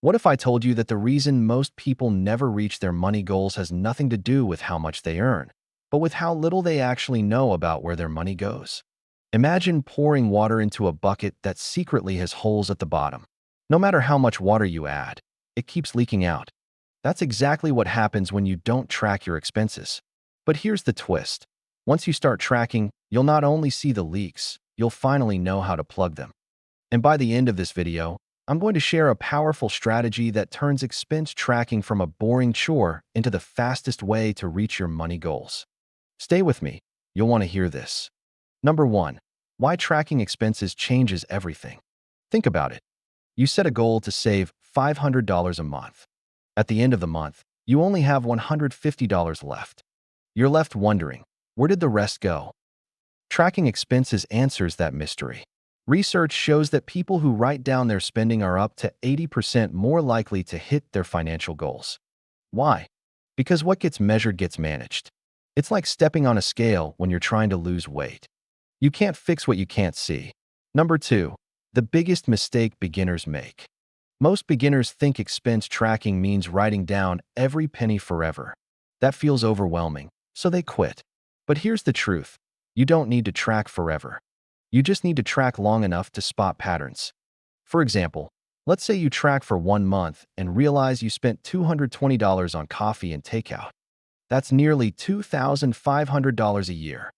What if I told you that the reason most people never reach their money goals has nothing to do with how much they earn, but with how little they actually know about where their money goes? Imagine pouring water into a bucket that secretly has holes at the bottom. No matter how much water you add, it keeps leaking out. That's exactly what happens when you don't track your expenses. But here's the twist. Once you start tracking, you'll not only see the leaks, you'll finally know how to plug them. And by the end of this video, I'm going to share a powerful strategy that turns expense tracking from a boring chore into the fastest way to reach your money goals. Stay with me. You'll want to hear this. Number 1. Why tracking expenses changes everything. Think about it. You set a goal to save $500 a month. At the end of the month, you only have $150 left. You're left wondering, where did the rest go? Tracking expenses answers that mystery. Research shows that people who write down their spending are up to 80% more likely to hit their financial goals. Why? Because what gets measured gets managed. It's like stepping on a scale when you're trying to lose weight. You can't fix what you can't see. Number 2. The biggest mistake beginners make. Most beginners think expense tracking means writing down every penny forever. That feels overwhelming, so they quit. But here's the truth. You don't need to track forever. You just need to track long enough to spot patterns. For example, let's say you track for 1 month and realize you spent $220 on coffee and takeout. That's nearly $2,500 a year.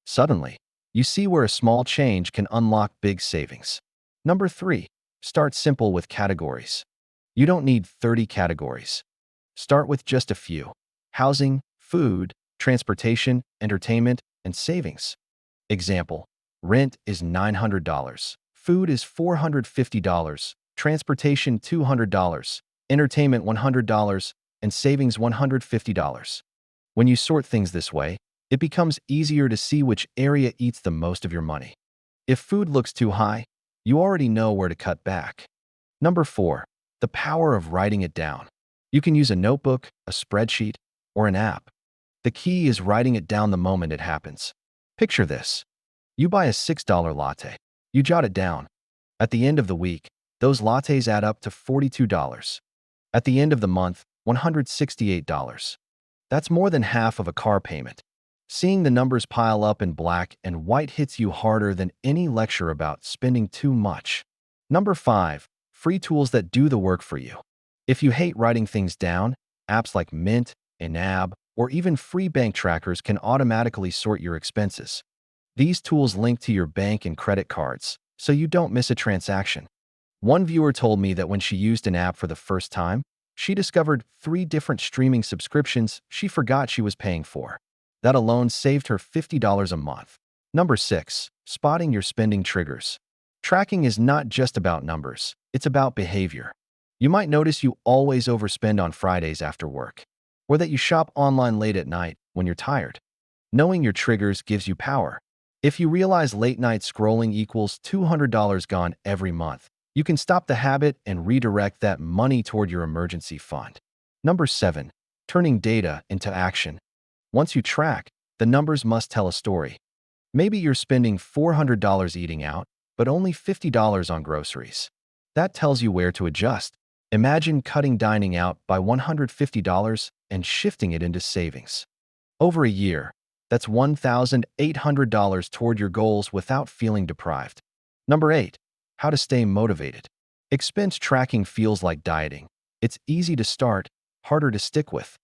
Suddenly, you see where a small change can unlock big savings. Number 3. Start simple with categories. You don't need 30 categories. Start with just a few: housing, food, transportation, entertainment, and savings. Example: rent is $900, food is $450, transportation $200, entertainment $100, and savings $150. When you sort things this way, it becomes easier to see which area eats the most of your money. If food looks too high, you already know where to cut back. Number 4. The power of writing it down. You can use a notebook, a spreadsheet, or an app. The key is writing it down the moment it happens. Picture this. You buy a $6 latte. You jot it down. At the end of the week, those lattes add up to $42. At the end of the month, $168. That's more than half of a car payment. Seeing the numbers pile up in black and white hits you harder than any lecture about spending too much. Number 5. Free tools that do the work for you. If you hate writing things down, apps like Mint, Enab, or even free bank trackers can automatically sort your expenses. These tools link to your bank and credit cards, so you don't miss a transaction. One viewer told me that when she used an app for the first time, she discovered 3 different streaming subscriptions she forgot she was paying for. That alone saved her $50 a month. Number 6. Spotting your spending triggers. Tracking is not just about numbers, it's about behavior. You might notice you always overspend on Fridays after work, or that you shop online late at night when you're tired. Knowing your triggers gives you power. If you realize late night scrolling equals $200 gone every month, you can stop the habit and redirect that money toward your emergency fund. Number 7. Turning data into action. Once you track, the numbers must tell a story. Maybe you're spending $400 eating out, but only $50 on groceries. That tells you where to adjust. Imagine cutting dining out by $150 and shifting it into savings. Over a year, that's $1,800 toward your goals without feeling deprived. Number 8. How to stay motivated. Expense tracking feels like dieting. It's easy to start, harder to stick with.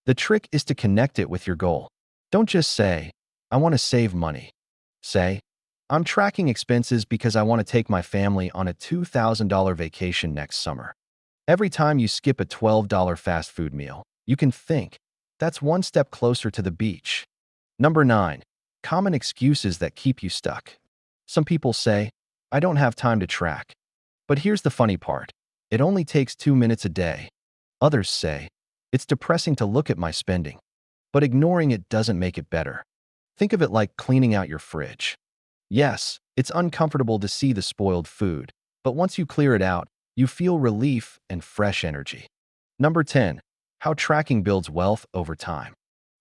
The trick is to connect it with your goal. Don't just say, "I want to save money." Say, "I'm tracking expenses because I want to take my family on a $2,000 vacation next summer." Every time you skip a $12 fast food meal, you can think, "That's one step closer to the beach." Number 9. Common excuses that keep you stuck. Some people say, "I don't have time to track." But here's the funny part. It only takes 2 minutes a day. Others say, "It's depressing to look at my spending." But ignoring it doesn't make it better. Think of it like cleaning out your fridge. Yes, it's uncomfortable to see the spoiled food, but once you clear it out, you feel relief and fresh energy. Number 10. How tracking builds wealth over time.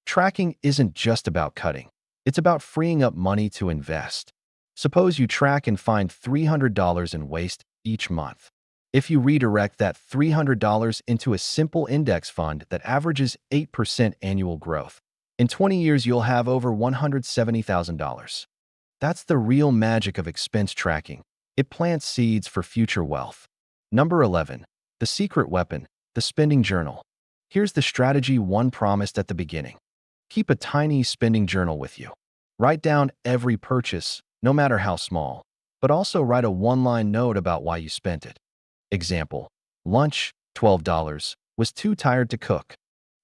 Tracking isn't just about cutting. It's about freeing up money to invest. Suppose you track and find $300 in waste each month. If you redirect that $300 into a simple index fund that averages 8% annual growth, in 20 years you'll have over $170,000. That's the real magic of expense tracking. It plants seeds for future wealth. Number 11. The secret weapon, the spending journal. Here's the strategy one promised at the beginning. Keep a tiny spending journal with you. Write down every purchase, no matter how small, but also write a one-line note about why you spent it. Example, lunch, $12, was too tired to cook.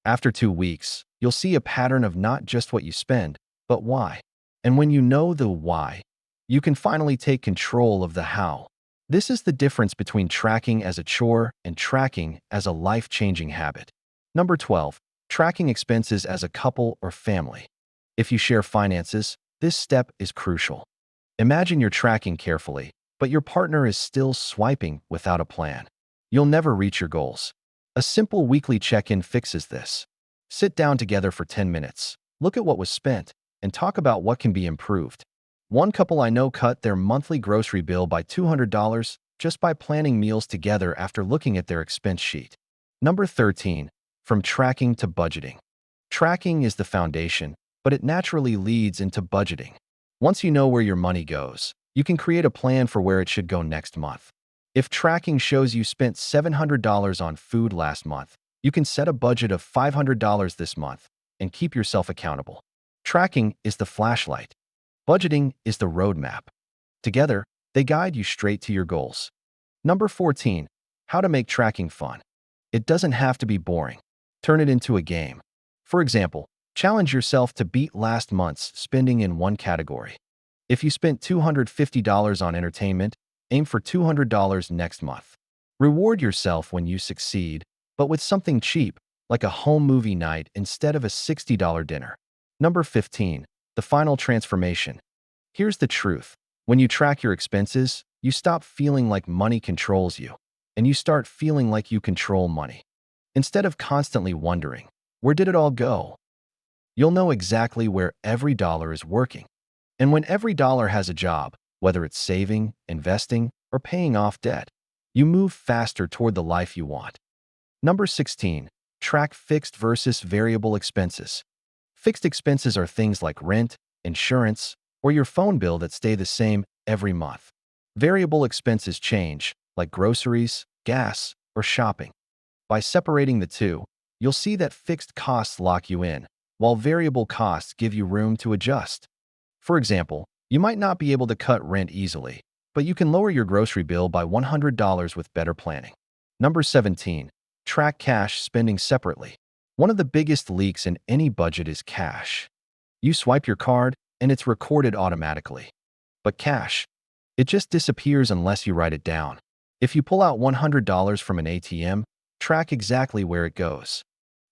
After 2 weeks, you'll see a pattern of not just what you spend, but why. And when you know the why, you can finally take control of the how. This is the difference between tracking as a chore and tracking as a life-changing habit. Number 12. Tracking expenses as a couple or family. If you share finances, this step is crucial. Imagine you're tracking carefully, but your partner is still swiping without a plan. You'll never reach your goals. A simple weekly check-in fixes this. Sit down together for 10 minutes, look at what was spent, and talk about what can be improved. One couple I know cut their monthly grocery bill by $200 just by planning meals together after looking at their expense sheet. Number 13. From tracking to budgeting. Tracking is the foundation, but it naturally leads into budgeting. Once you know where your money goes, you can create a plan for where it should go next month. If tracking shows you spent $700 on food last month, you can set a budget of $500 this month and keep yourself accountable. Tracking is the flashlight. Budgeting is the roadmap. Together, they guide you straight to your goals. Number 14. How to make tracking fun. It doesn't have to be boring. Turn it into a game. For example, challenge yourself to beat last month's spending in one category. If you spent $250 on entertainment, aim for $200 next month. Reward yourself when you succeed, but with something cheap, like a home movie night instead of a $60 dinner. Number 15. The final transformation. Here's the truth. When you track your expenses, you stop feeling like money controls you, and you start feeling like you control money. Instead of constantly wondering, where did it all go? You'll know exactly where every dollar is working. And when every dollar has a job, whether it's saving, investing, or paying off debt, you move faster toward the life you want. Number 16. Track fixed versus variable expenses. Fixed expenses are things like rent, insurance, or your phone bill that stay the same every month. Variable expenses change, like groceries, gas, or shopping. By separating the two, you'll see that fixed costs lock you in, while variable costs give you room to adjust. For example, you might not be able to cut rent easily, but you can lower your grocery bill by $100 with better planning. Number 17. Track cash spending separately. One of the biggest leaks in any budget is cash. You swipe your card, and it's recorded automatically. But cash, it just disappears unless you write it down. If you pull out $100 from an ATM, track exactly where it goes.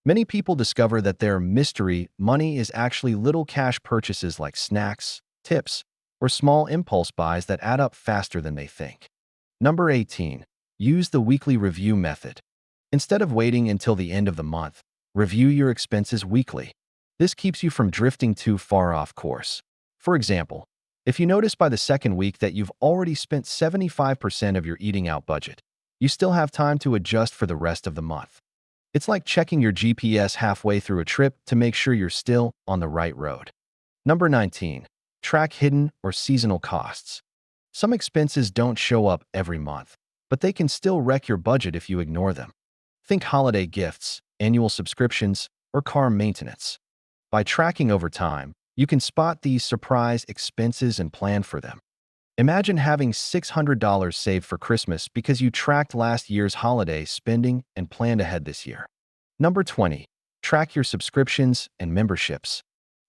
Many people discover that their mystery money is actually little cash purchases like snacks, tips, or small impulse buys that add up faster than they think. Number 18. Use the weekly review method. Instead of waiting until the end of the month, review your expenses weekly. This keeps you from drifting too far off course. For example, if you notice by the second week that you've already spent 75% of your eating out budget, you still have time to adjust for the rest of the month. It's like checking your GPS halfway through a trip to make sure you're still on the right road. Number 19. Track hidden or seasonal costs. Some expenses don't show up every month, but they can still wreck your budget if you ignore them. Think holiday gifts, annual subscriptions, or car maintenance. By tracking over time, you can spot these surprise expenses and plan for them. Imagine having $600 saved for Christmas because you tracked last year's holiday spending and planned ahead this year. Number 20. Track your subscriptions and memberships.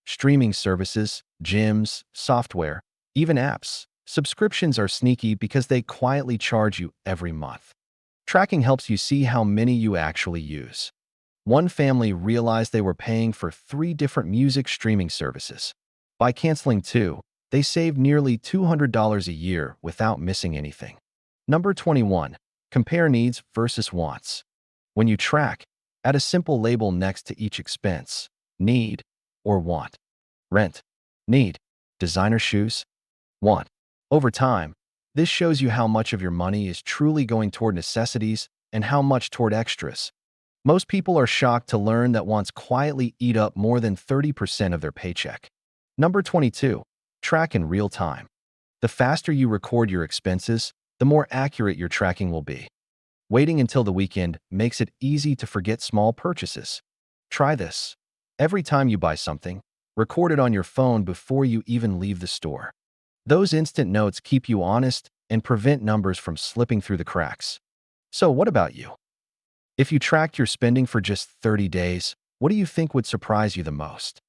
Streaming services, gyms, software, even apps. Subscriptions are sneaky because they quietly charge you every month. Tracking helps you see how many you actually use. One family realized they were paying for 3 different music streaming services. By canceling 2, they saved nearly $200 a year without missing anything. Number 21. Compare needs versus wants. When you track, add a simple label next to each expense: need or want. Rent, need. Designer shoes, want. Over time, This shows you how much of your money is truly going toward necessities and how much toward extras. Most people are shocked to learn that wants quietly eat up more than 30% of their paycheck. Number 22. Track in real time. The faster you record your expenses, the more accurate your tracking will be. Waiting until the weekend makes it easy to forget small purchases. Try this. Every time you buy something, record it on your phone before you even leave the store. Those instant notes keep you honest and prevent numbers from slipping through the cracks. So what about you? If you tracked your spending for just 30 days, what do you think would surprise you the most?